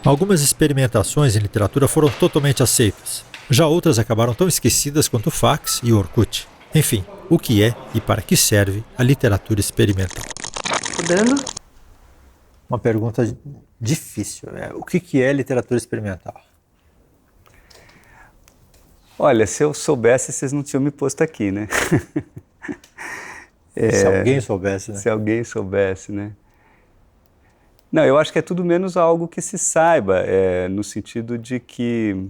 Algumas experimentações em literatura foram totalmente aceitas. Já outras acabaram tão esquecidas quanto o fax e o Orkut. Enfim, o que é e para que serve a literatura experimental? Mudando? Uma pergunta difícil. O que é literatura experimental? Olha, se eu soubesse, vocês não tinham me posto aqui, né? Se alguém soubesse, né? Se alguém soubesse, né? Não, eu acho que é tudo menos algo que se saiba, no sentido de que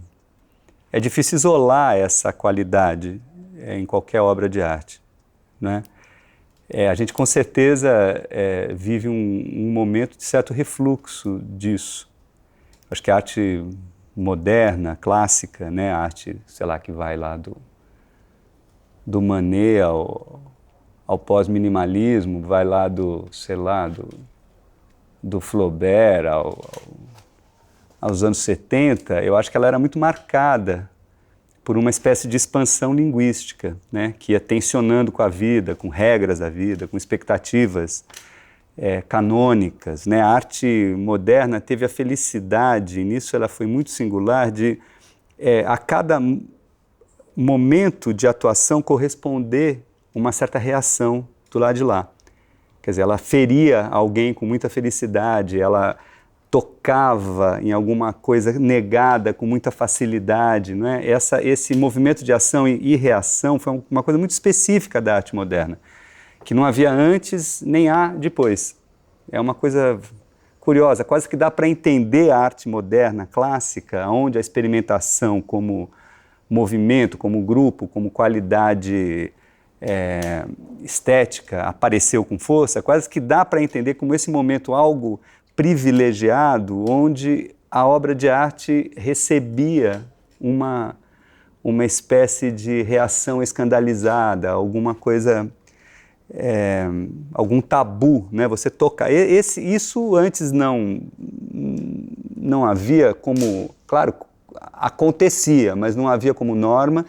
é difícil isolar essa qualidade em qualquer obra de arte, né? A gente com certeza vive um momento de certo refluxo disso. Acho que a arte moderna, clássica, né? A arte, sei lá, que vai lá do Manet ao pós-minimalismo, vai lá sei lá, do Flaubert aos anos 70, eu acho que ela era muito marcada por uma espécie de expansão linguística, né, que ia tensionando com a vida, com regras da vida, com expectativas canônicas, né? A arte moderna teve a felicidade, e nisso ela foi muito singular, de a cada momento de atuação corresponder uma certa reação do lado de lá. Quer dizer, ela feria alguém com muita felicidade, ela tocava em alguma coisa negada com muita facilidade, não é? Esse movimento de ação e reação foi uma coisa muito específica da arte moderna, que não havia antes nem há depois. É uma coisa curiosa, quase que dá para entender a arte moderna, clássica, onde a experimentação como movimento, como grupo, como qualidade estética apareceu com força, quase que dá para entender como esse momento algo privilegiado, onde a obra de arte recebia uma espécie de reação escandalizada, alguma coisa, algum tabu, né? Você toca. Isso antes não havia como, claro, acontecia, mas não havia como norma,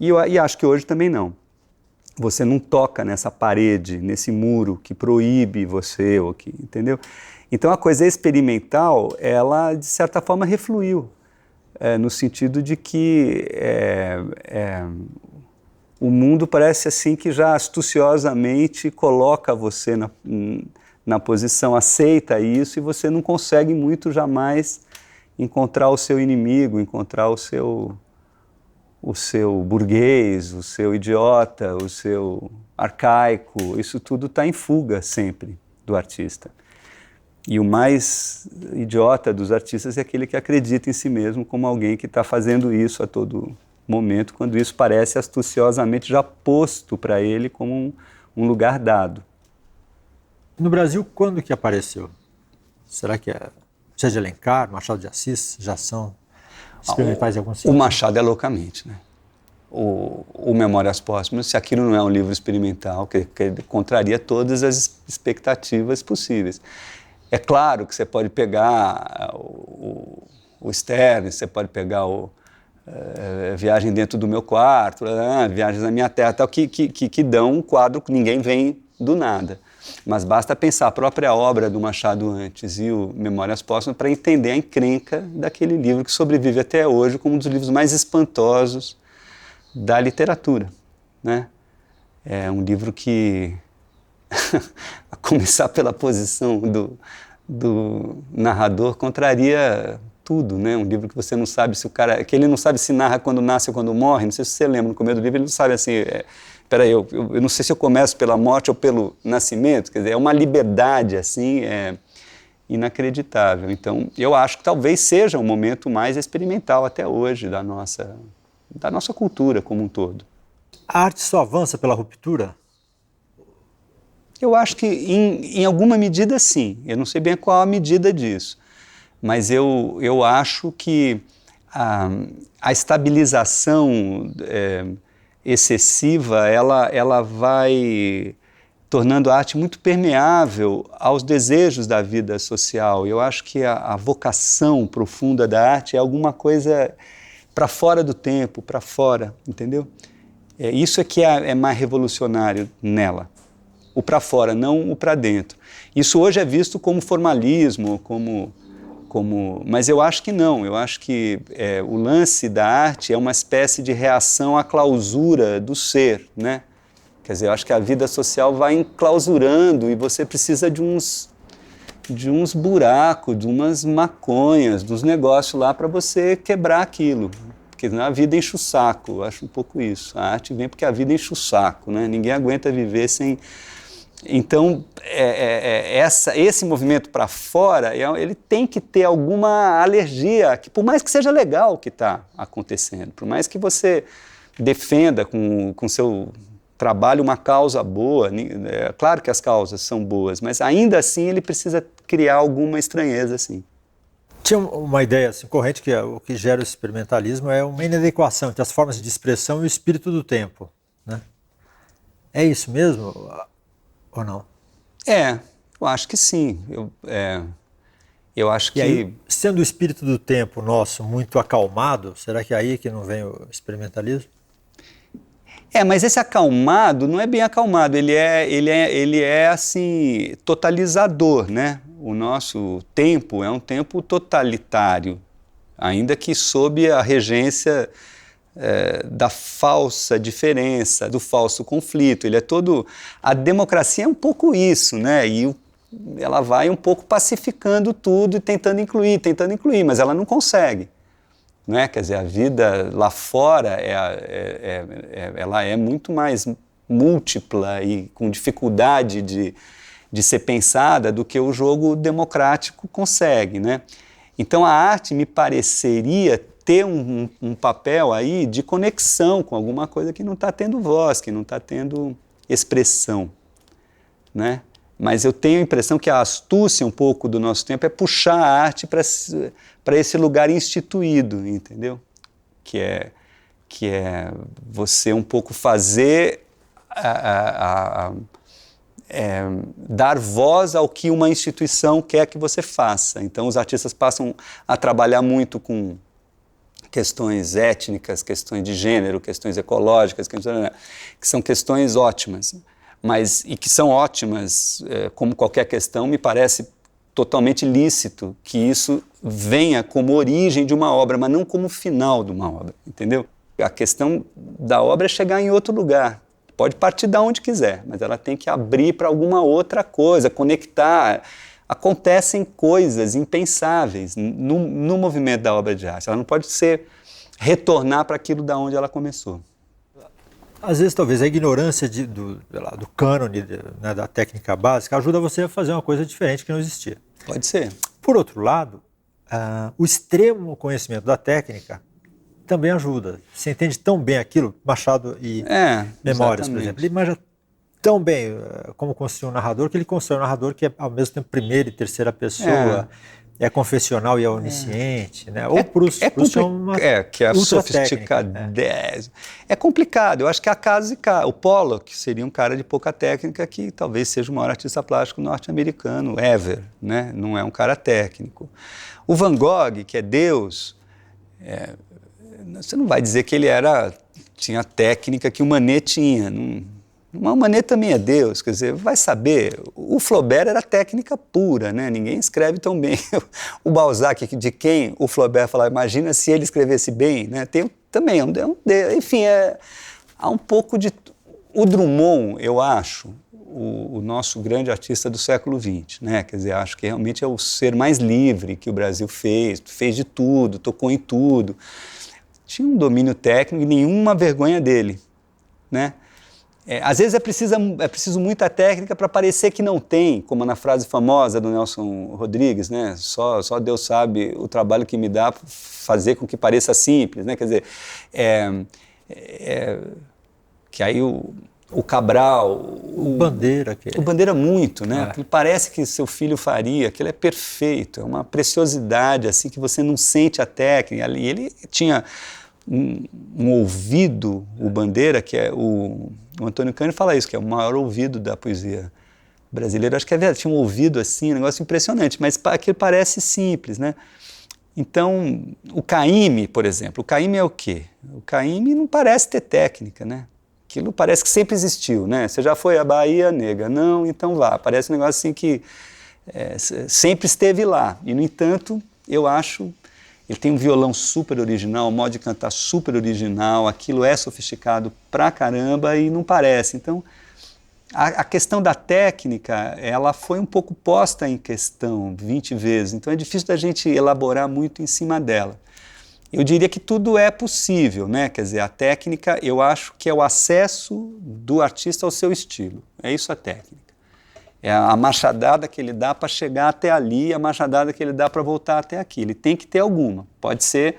e acho que hoje também não. Você não toca nessa parede, nesse muro que proíbe você, entendeu? Então a coisa experimental, ela de certa forma refluiu, no sentido de que o mundo parece assim que já astuciosamente coloca você na posição, aceita isso, e você não consegue muito jamais encontrar o seu inimigo, encontrar o seu burguês, o seu idiota, o seu arcaico. Isso tudo está em fuga sempre do artista. E o mais idiota dos artistas é aquele que acredita em si mesmo como alguém que está fazendo isso a todo momento, quando isso parece astuciosamente já posto para ele como um lugar dado. No Brasil, quando que apareceu? Será que José de Alencar, Machado de Assis já são experimentais em algum sentido? O Machado é loucamente, né? O Memórias Póstumas, se aquilo não é um livro experimental, que contraria todas as expectativas possíveis. É claro que você pode pegar o Stern, você pode pegar Viagem Dentro do Meu Quarto, Viagens na Minha Terra, tal, que dão um quadro que ninguém vem do nada. Mas basta pensar a própria obra do Machado antes e o Memórias Póstumas para entender a encrenca daquele livro que sobrevive até hoje como um dos livros mais espantosos da literatura, né? É um livro que, a começar pela posição do narrador, contraria tudo, né? Um livro que você não sabe se o cara... que ele não sabe se narra quando nasce ou quando morre. Não sei se você lembra, no começo do livro ele não sabe assim... Peraí, eu não sei se eu começo pela morte ou pelo nascimento. Quer dizer, é uma liberdade assim, inacreditável. Então, eu acho que talvez seja um momento mais experimental até hoje da nossa cultura como um todo. A arte só avança pela ruptura? Eu acho que em alguma medida sim. Eu não sei bem qual a medida disso. Mas eu acho que a estabilização excessiva, ela vai tornando a arte muito permeável aos desejos da vida social. Eu acho que a vocação profunda da arte é alguma coisa para fora do tempo, para fora, entendeu? Isso é que é mais revolucionário nela. O para fora, não o para dentro. Isso hoje é visto como formalismo, como Mas eu acho que não, eu acho que o lance da arte é uma espécie de reação à clausura do ser, né? Quer dizer, eu acho que a vida social vai enclausurando e você precisa de uns buracos, de umas maconhas, dos negócios lá para você quebrar aquilo. Porque a vida enche o saco, eu acho um pouco isso. A arte vem porque a vida enche o saco, né? Ninguém aguenta viver sem... Então, esse movimento para fora, ele tem que ter alguma alergia, que por mais que seja legal o que está acontecendo, por mais que você defenda com seu trabalho uma causa boa, é claro que as causas são boas, mas ainda assim ele precisa criar alguma estranheza, assim. Tinha uma ideia assim, corrente que o que gera o experimentalismo é uma inadequação entre as formas de expressão e o espírito do tempo, né? É isso mesmo ou não? Eu acho que sim. Eu acho que... aí, sendo o espírito do tempo nosso muito acalmado, será que é aí que não vem o experimentalismo? Mas esse acalmado não é bem acalmado, ele é assim, totalizador, né? O nosso tempo é um tempo totalitário, ainda que sob a regência da falsa diferença, do falso conflito. Ele é todo... A democracia é um pouco isso, né? E ela vai um pouco pacificando tudo e tentando incluir, mas ela não consegue. Né? Quer dizer, a vida lá fora ela é muito mais múltipla e com dificuldade de ser pensada do que o jogo democrático consegue, né? Então a arte me pareceria ter um papel aí de conexão com alguma coisa que não está tendo voz, que não está tendo expressão, né? Mas eu tenho a impressão que a astúcia um pouco do nosso tempo é puxar a arte para esse lugar instituído, entendeu? Que é você um pouco fazer, dar voz ao que uma instituição quer que você faça. Então os artistas passam a trabalhar muito com questões étnicas, questões de gênero, questões ecológicas, que são questões ótimas. E que são ótimas, como qualquer questão, me parece totalmente lícito que isso venha como origem de uma obra, mas não como final de uma obra, entendeu? A questão da obra é chegar em outro lugar. Pode partir de onde quiser, mas ela tem que abrir para alguma outra coisa, conectar. Acontecem coisas impensáveis no movimento da obra de arte. Ela não pode retornar para aquilo da onde ela começou. Às vezes, talvez, a ignorância do cânone, né, da técnica básica, ajuda você a fazer uma coisa diferente que não existia. Pode ser. Por outro lado, o extremo conhecimento da técnica também ajuda. Você entende tão bem aquilo, Machado e Memórias, por exemplo. Ele manja tão bem como construir um narrador, que ele constrói um narrador que é, ao mesmo tempo, primeira e terceira pessoa, é confessional e é onisciente, né? Ou Proust é uma que é sofisticadez. É complicado, eu acho que há casos e casos. O Pollock seria um cara de pouca técnica que talvez seja o maior artista plástico norte-americano ever, né? Não é um cara técnico. O Van Gogh, que é Deus, você não vai dizer que ele tinha a técnica que o Manet tinha, o Manet também é Deus, quer dizer, vai saber. O Flaubert era técnica pura, né? Ninguém escreve tão bem. O Balzac, de quem o Flaubert falava, imagina se ele escrevesse bem, né? Tem também, enfim, há um pouco de... O Drummond, eu acho, o nosso grande artista do século XX, né? Quer dizer, acho que realmente é o ser mais livre que o Brasil fez de tudo, tocou em tudo. Tinha um domínio técnico e nenhuma vergonha dele, né? Às vezes é preciso muita técnica para parecer que não tem, como na frase famosa do Nelson Rodrigues, né? Só Deus sabe o trabalho que me dá fazer com que pareça simples, né? Quer dizer, que aí o Cabral... O Bandeira. O Bandeira muito, né? Que parece que seu filho faria, aquilo é perfeito, é uma preciosidade assim que você não sente a técnica. E ele tinha um ouvido, o Bandeira, que é o Antônio Cândido fala isso, que é o maior ouvido da poesia brasileira. Acho que é verdade, tinha um ouvido assim, um negócio impressionante, mas aquilo parece simples, né? Então, o Caymmi, por exemplo, o Caymmi é o quê? O Caymmi não parece ter técnica, né? Aquilo parece que sempre existiu, né? Você já foi à Bahia, nega? Não, então vá. Parece um negócio assim que sempre esteve lá. E, no entanto, eu acho, ele tem um violão super original, um modo de cantar super original, aquilo é sofisticado pra caramba e não parece. Então, a questão da técnica, ela foi um pouco posta em questão 20 vezes, então é difícil da gente elaborar muito em cima dela. Eu diria que tudo é possível, né? Quer dizer, a técnica, eu acho que é o acesso do artista ao seu estilo, é isso a técnica. É a machadada que ele dá para chegar até ali, a machadada que ele dá para voltar até aqui. Ele tem que ter alguma, pode ser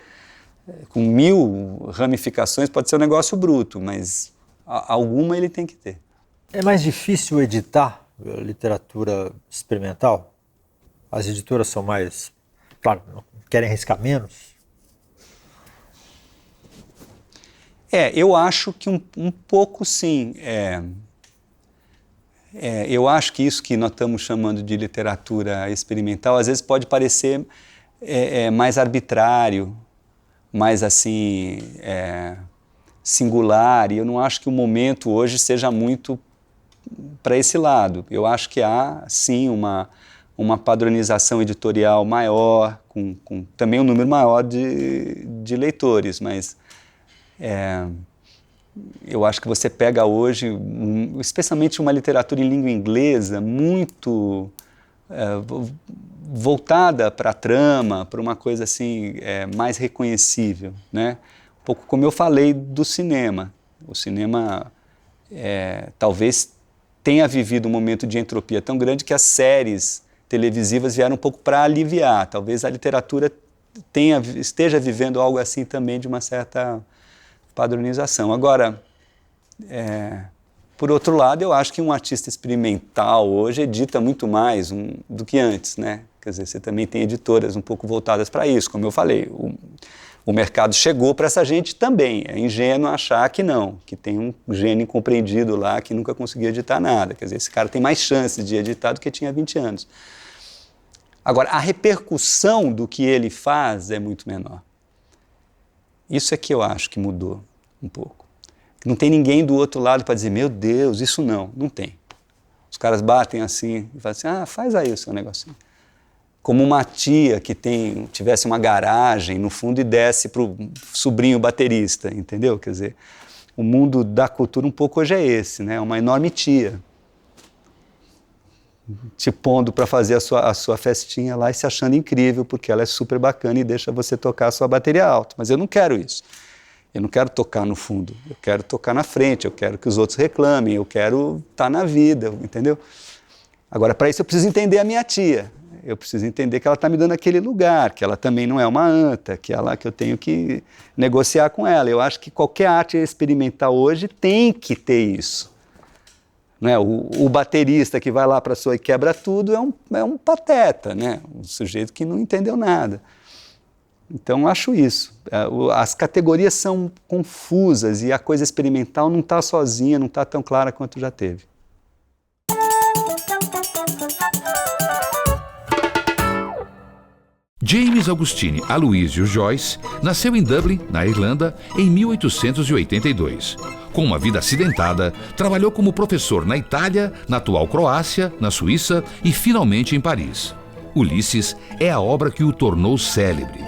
com 1000 ramificações, pode ser um negócio bruto, mas alguma ele tem que ter. É mais difícil editar literatura experimental? As editoras são mais, claro, querem arriscar menos? Eu acho que um pouco sim. Eu acho que isso que nós estamos chamando de literatura experimental, às vezes pode parecer mais arbitrário, mais assim, singular, e eu não acho que o momento hoje seja muito para esse lado. Eu acho que há, sim, uma padronização editorial maior, com também um número maior de leitores, mas eu acho que você pega hoje, especialmente uma literatura em língua inglesa, muito voltada para a trama, para uma coisa assim, mais reconhecível, né? Um pouco como eu falei do cinema. O cinema talvez tenha vivido um momento de entropia tão grande que as séries televisivas vieram um pouco para aliviar. Talvez a literatura esteja vivendo algo assim também, de uma certa padronização. Agora, por outro lado, eu acho que um artista experimental hoje edita muito mais do que antes, né? Quer dizer, você também tem editoras um pouco voltadas para isso, como eu falei. O mercado chegou para essa gente também. É ingênuo achar que não, que tem um gênio incompreendido lá que nunca conseguiu editar nada. Quer dizer, esse cara tem mais chances de editar do que tinha 20 anos. Agora, a repercussão do que ele faz é muito menor. Isso é que eu acho que mudou um pouco. Não tem ninguém do outro lado para dizer, meu Deus, isso não tem. Os caras batem assim e falam assim, faz aí o seu negocinho. Como uma tia que tivesse uma garagem no fundo e desse para o sobrinho baterista, entendeu? Quer dizer, o mundo da cultura um pouco hoje é esse, né? Uma enorme tia te pondo para fazer a sua festinha lá e se achando incrível porque ela é super bacana e deixa você tocar a sua bateria alto. Mas eu não quero isso. Eu não quero tocar no fundo, eu quero tocar na frente, eu quero que os outros reclamem, eu quero estar na vida, entendeu? Agora, para isso eu preciso entender a minha tia. Eu preciso entender que ela está me dando aquele lugar, que ela também não é uma anta, que eu tenho que negociar com ela. Eu acho que qualquer arte experimental hoje tem que ter isso. Né? O baterista que vai lá para a sua e quebra tudo é um pateta, né? Um sujeito que não entendeu nada. Então, acho isso. As categorias são confusas e a coisa experimental não está sozinha, não está tão clara quanto já teve. James Augustine Aloysius Joyce nasceu em Dublin, na Irlanda, em 1882. Com uma vida acidentada, trabalhou como professor na Itália, na atual Croácia, na Suíça e finalmente em Paris. Ulisses é a obra que o tornou célebre.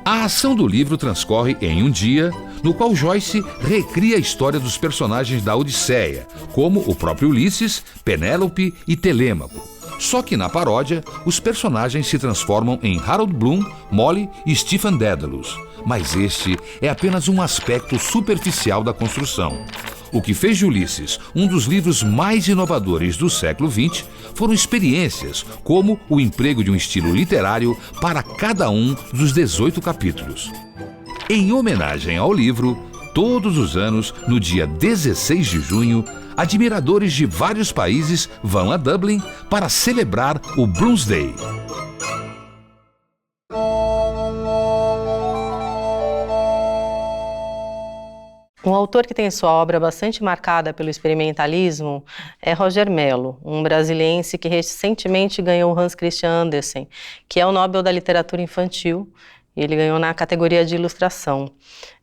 A ação do livro transcorre em um dia, no qual Joyce recria a história dos personagens da Odisseia, como o próprio Ulisses, Penélope e Telêmaco. Só que na paródia, os personagens se transformam em Harold Bloom, Molly e Stephen Dedalus. Mas este é apenas um aspecto superficial da construção. O que fez de Ulisses um dos livros mais inovadores do século XX foram experiências, como o emprego de um estilo literário para cada um dos 18 capítulos. Em homenagem ao livro, todos os anos, no dia 16 de junho, admiradores de vários países vão a Dublin para celebrar o Bloomsday. Um autor que tem sua obra bastante marcada pelo experimentalismo é Roger Mello, um brasiliense que recentemente ganhou o Hans Christian Andersen, que é o Nobel da Literatura Infantil, e ele ganhou na categoria de ilustração.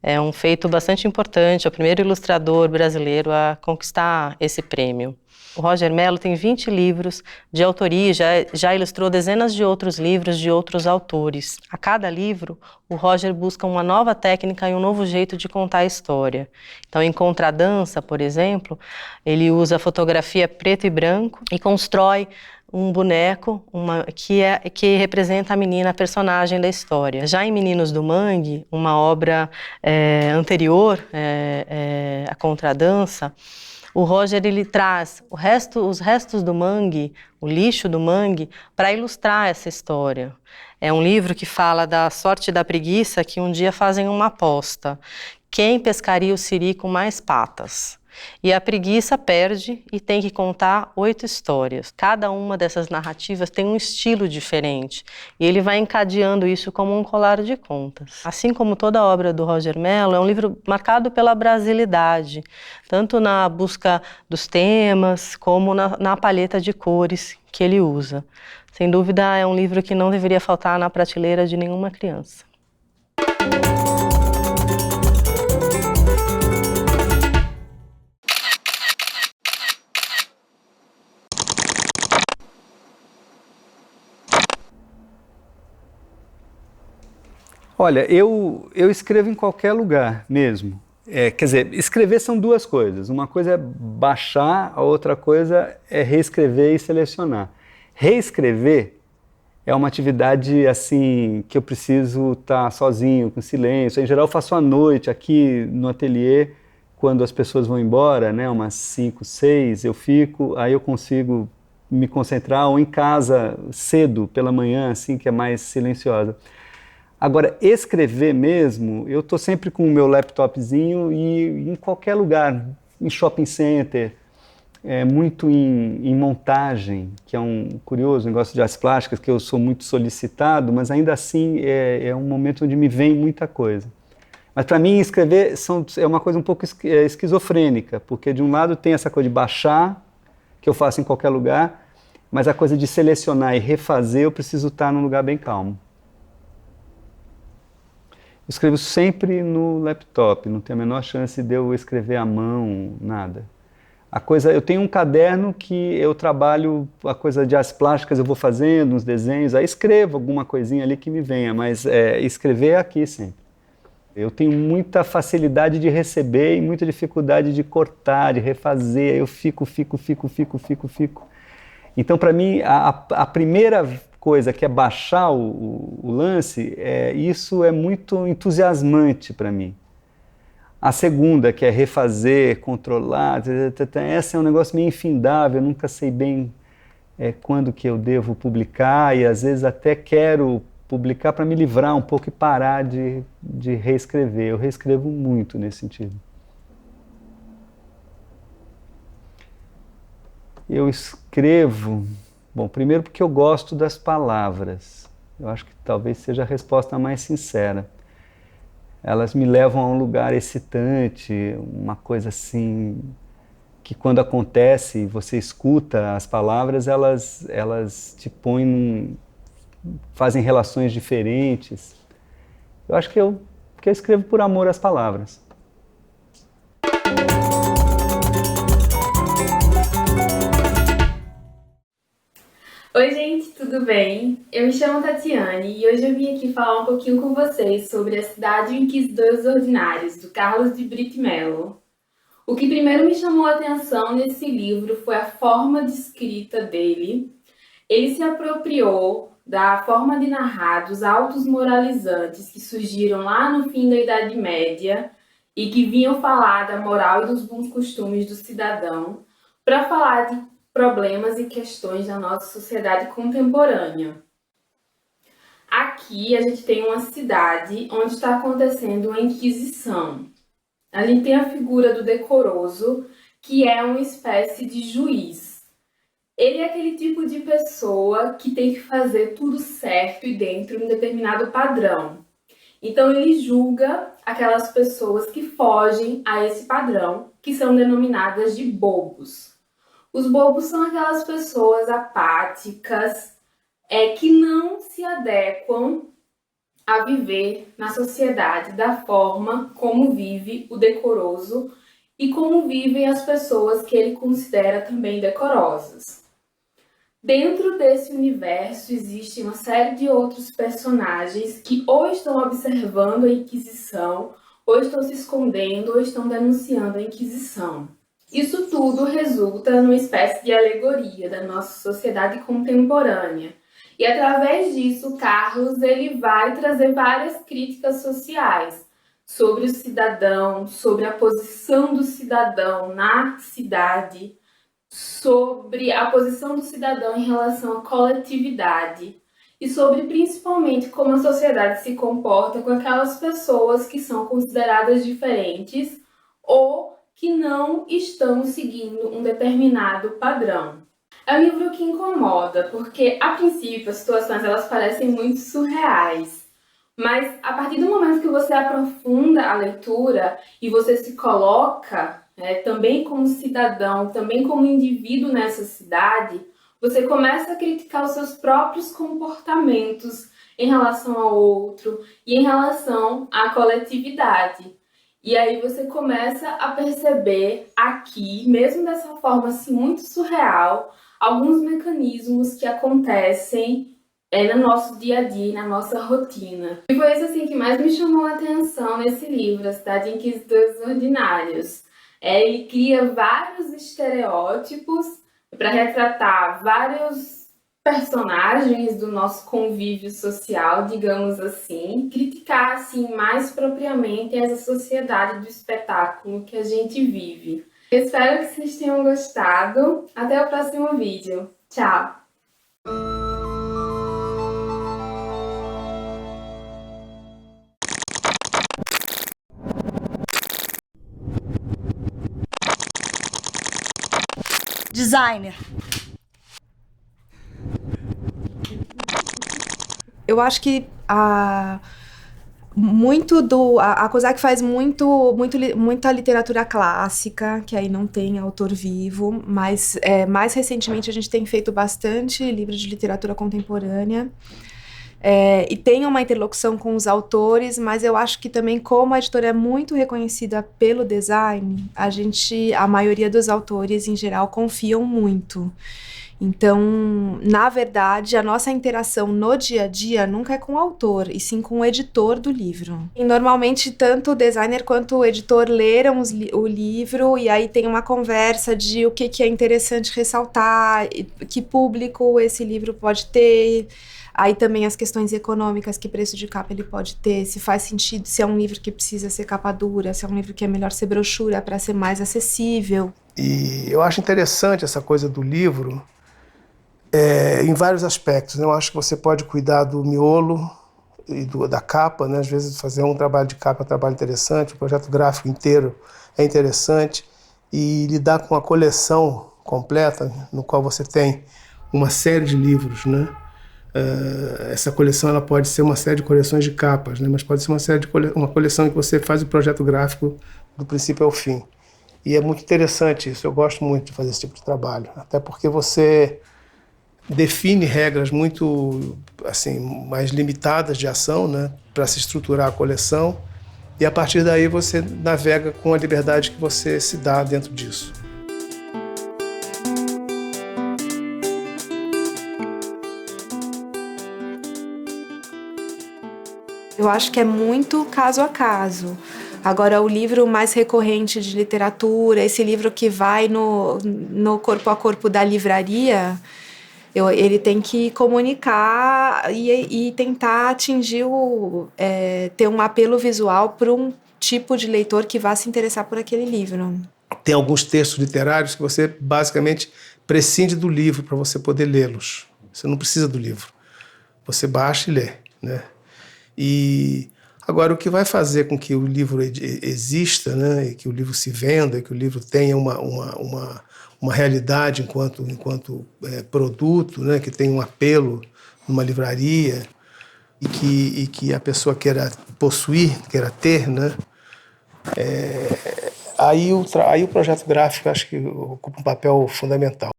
É um feito bastante importante, é o primeiro ilustrador brasileiro a conquistar esse prêmio. O Roger Mello tem 20 livros de autoria e já ilustrou dezenas de outros livros de outros autores. A cada livro, o Roger busca uma nova técnica e um novo jeito de contar a história. Então, em Contradança, por exemplo, ele usa fotografia preto e branco e constrói um boneco que representa a menina, a personagem da história. Já em Meninos do Mangue, uma obra anterior à Contradança, o Roger ele traz os restos do mangue, o lixo do mangue, para ilustrar essa história. É um livro que fala da sorte e da preguiça que um dia fazem uma aposta. Quem pescaria o siri com mais patas? E a preguiça perde e tem que contar 8 histórias. Cada uma dessas narrativas tem um estilo diferente e ele vai encadeando isso como um colar de contas. Assim como toda a obra do Roger Mello, é um livro marcado pela brasilidade, tanto na busca dos temas como na paleta de cores que ele usa. Sem dúvida, é um livro que não deveria faltar na prateleira de nenhuma criança. Olha, eu escrevo em qualquer lugar mesmo. Quer dizer, escrever são duas coisas. Uma coisa é baixar, a outra coisa é reescrever e selecionar. Reescrever é uma atividade assim que eu preciso estar sozinho, com silêncio. Em geral, eu faço à noite aqui no ateliê, quando as pessoas vão embora, né, umas 5, 6, eu fico, aí eu consigo me concentrar, ou em casa cedo, pela manhã, assim, que é mais silenciosa. Agora, escrever mesmo, eu estou sempre com o meu laptopzinho e em qualquer lugar, em shopping center, muito em montagem, que é um curioso negócio de artes plásticas, que eu sou muito solicitado, mas ainda assim é um momento onde me vem muita coisa. Mas para mim escrever é uma coisa um pouco esquizofrênica, porque de um lado tem essa coisa de baixar, que eu faço em qualquer lugar, mas a coisa de selecionar e refazer eu preciso estar num lugar bem calmo. Eu escrevo sempre no laptop, não tem a menor chance de eu escrever à mão, nada. Eu tenho um caderno que eu trabalho a coisa de artes plásticas, eu vou fazendo uns desenhos, aí escrevo alguma coisinha ali que me venha, mas escrever é aqui sempre. Eu tenho muita facilidade de receber e muita dificuldade de cortar, de refazer, eu fico. Então, para mim, a primeira coisa que é baixar o lance, isso é muito entusiasmante para mim. A segunda, que é refazer, controlar, essa é um negócio meio infindável, eu nunca sei bem quando que eu devo publicar e às vezes até quero publicar para me livrar um pouco e parar de reescrever. Eu reescrevo muito nesse sentido. Eu escrevo, bom, primeiro porque eu gosto das palavras. Eu acho que talvez seja a resposta mais sincera. Elas me levam a um lugar excitante, uma coisa assim, que quando acontece, você escuta as palavras, elas te põem, fazem relações diferentes. Eu acho que eu escrevo por amor às palavras. Oi gente, tudo bem? Eu me chamo Tatiane e hoje eu vim aqui falar um pouquinho com vocês sobre A Cidade e o Inquisidor dos Ordinários, do Carlos de Brito Mello. O que primeiro me chamou a atenção nesse livro foi a forma de escrita dele. Ele se apropriou da forma de narrar dos autos moralizantes que surgiram lá no fim da Idade Média e que vinham falar da moral e dos bons costumes do cidadão, para falar de problemas e questões da nossa sociedade contemporânea. Aqui a gente tem uma cidade onde está acontecendo uma inquisição. A gente tem a figura do decoroso, que é uma espécie de juiz. Ele é aquele tipo de pessoa que tem que fazer tudo certo e dentro de um determinado padrão. Então ele julga aquelas pessoas que fogem a esse padrão, que são denominadas de bobos. Os bobos são aquelas pessoas apáticas que não se adequam a viver na sociedade da forma como vive o decoroso e como vivem as pessoas que ele considera também decorosas. Dentro desse universo existe uma série de outros personagens que ou estão observando a Inquisição, ou estão se escondendo, ou estão denunciando a Inquisição. Isso tudo resulta numa espécie de alegoria da nossa sociedade contemporânea. E através disso, Carlos ele vai trazer várias críticas sociais sobre o cidadão, sobre a posição do cidadão na cidade, sobre a posição do cidadão em relação à coletividade e sobre principalmente como a sociedade se comporta com aquelas pessoas que são consideradas diferentes ou que não estão seguindo um determinado padrão. É um livro que incomoda, porque a princípio as situações elas parecem muito surreais, mas a partir do momento que você aprofunda a leitura e você se coloca também como cidadão, também como indivíduo nessa cidade, você começa a criticar os seus próprios comportamentos em relação ao outro e em relação à coletividade. E aí você começa a perceber aqui, mesmo dessa forma assim, muito surreal, alguns mecanismos que acontecem no nosso dia a dia, na nossa rotina. E foi isso assim, que mais me chamou a atenção nesse livro, A Cidade de Inquisidores Ordinários. Ele cria vários estereótipos para retratar vários personagens do nosso convívio social, digamos assim, criticar assim mais propriamente essa sociedade do espetáculo que a gente vive. Eu espero que vocês tenham gostado. Até o próximo vídeo. Tchau! Designer. Eu acho que a COSAC faz muita literatura clássica, que aí não tem autor vivo, mas mais recentemente a gente tem feito bastante livro de literatura contemporânea. E tem uma interlocução com os autores, mas eu acho que também, como a editora é muito reconhecida pelo design, a maioria dos autores, em geral, confiam muito. Então, na verdade, a nossa interação no dia a dia nunca é com o autor, e sim com o editor do livro. E normalmente, tanto o designer quanto o editor leram o livro, e aí tem uma conversa de o que é interessante ressaltar, que público esse livro pode ter. Aí também as questões econômicas, que preço de capa ele pode ter, se faz sentido, se é um livro que precisa ser capa dura, se é um livro que é melhor ser brochura para ser mais acessível. E eu acho interessante essa coisa do livro em vários aspectos, né? Eu acho que você pode cuidar do miolo e da capa, né? Às vezes fazer um trabalho de capa é um trabalho interessante, o projeto gráfico inteiro é interessante, e lidar com a coleção completa, no qual você tem uma série de livros, né? Essa coleção ela pode ser uma série de coleções de capas, né? Mas pode ser uma coleção em que você faz o projeto gráfico do princípio ao fim. E é muito interessante isso, eu gosto muito de fazer esse tipo de trabalho, até porque você define regras muito assim, mais limitadas de ação, né? Para se estruturar a coleção, e a partir daí você navega com a liberdade que você se dá dentro disso. Eu acho que é muito caso a caso. Agora, o livro mais recorrente de literatura, esse livro que vai no corpo a corpo da livraria, ele tem que comunicar e tentar atingir ter um apelo visual para um tipo de leitor que vá se interessar por aquele livro. Tem alguns textos literários que você basicamente prescinde do livro para você poder lê-los. Você não precisa do livro. Você baixa e lê, né? E agora, o que vai fazer com que o livro exista, né, e que o livro se venda, que o livro tenha uma realidade enquanto produto, né, que tenha um apelo numa livraria e que a pessoa queira possuir, queira ter, né, aí o projeto gráfico acho que ocupa um papel fundamental.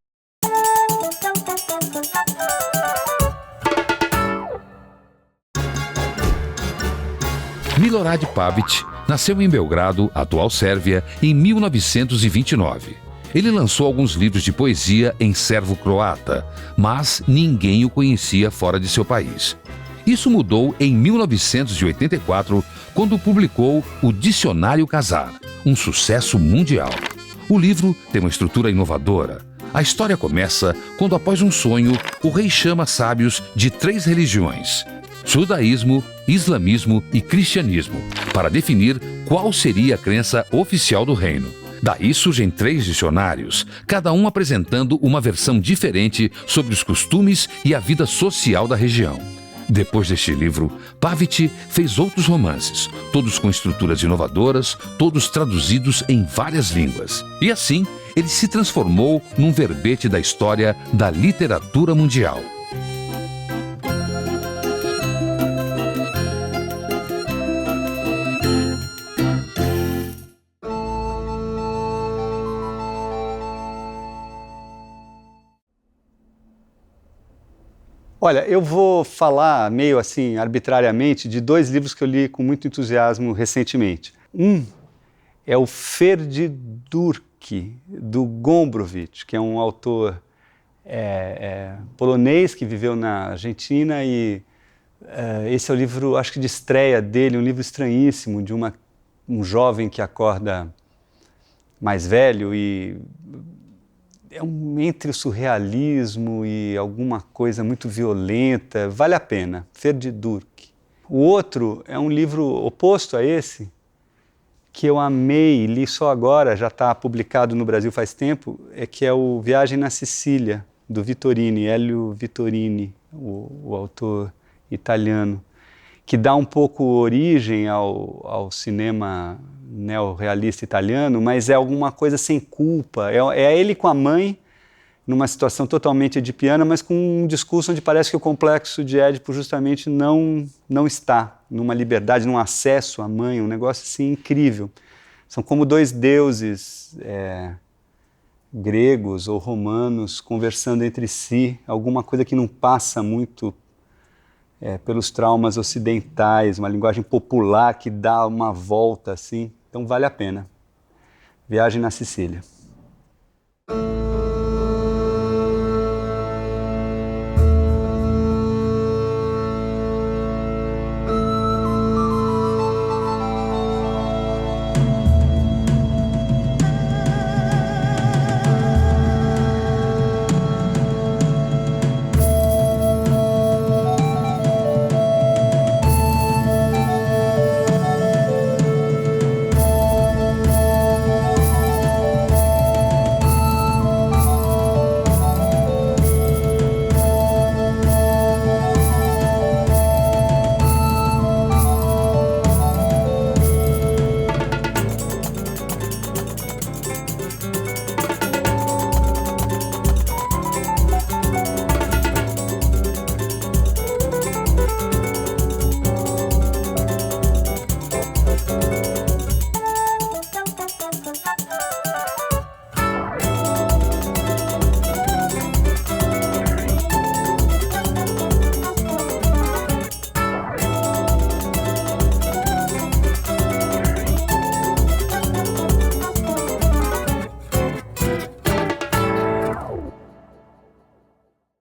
Milorad Pavic Nasceu em Belgrado, atual Sérvia, em 1929. Ele lançou alguns livros de poesia em sérvo-croata, mas ninguém o conhecia fora de seu país. Isso mudou em 1984, quando publicou o Dicionário Khazar, um sucesso mundial. O livro tem uma estrutura inovadora. A história começa quando, após um sonho, o rei chama sábios de 3 religiões: judaísmo, islamismo e cristianismo, para definir qual seria a crença oficial do reino. Daí surgem 3 dicionários, cada um apresentando uma versão diferente sobre os costumes e a vida social da região. Depois deste livro, Pavić fez outros romances, todos com estruturas inovadoras, todos traduzidos em várias línguas. E assim, ele se transformou num verbete da história da literatura mundial. Olha, eu vou falar meio assim, arbitrariamente, de 2 livros que eu li com muito entusiasmo recentemente. Um é o Ferdydurk, do Gombrowicz, que é um autor polonês que viveu na Argentina, e esse é o livro, acho que de estreia dele, um livro estranhíssimo, de um jovem que acorda mais velho e é entre o surrealismo e alguma coisa muito violenta. Vale a pena, Ferdydurk. O outro é um livro oposto a esse, que eu amei, li só agora, já está publicado no Brasil faz tempo, que é o Viagem na Sicília, do Vittorini, Elio Vittorini, o autor italiano, que dá um pouco origem ao cinema neorrealista italiano, mas é alguma coisa sem culpa. É ele com a mãe, numa situação totalmente edipiana, mas com um discurso onde parece que o complexo de Édipo justamente não está numa liberdade, num acesso à mãe, um negócio assim incrível. São como 2 deuses gregos ou romanos conversando entre si, alguma coisa que não passa muito pelos traumas ocidentais, uma linguagem popular que dá uma volta assim. Então vale a pena. Viagem na Sicília.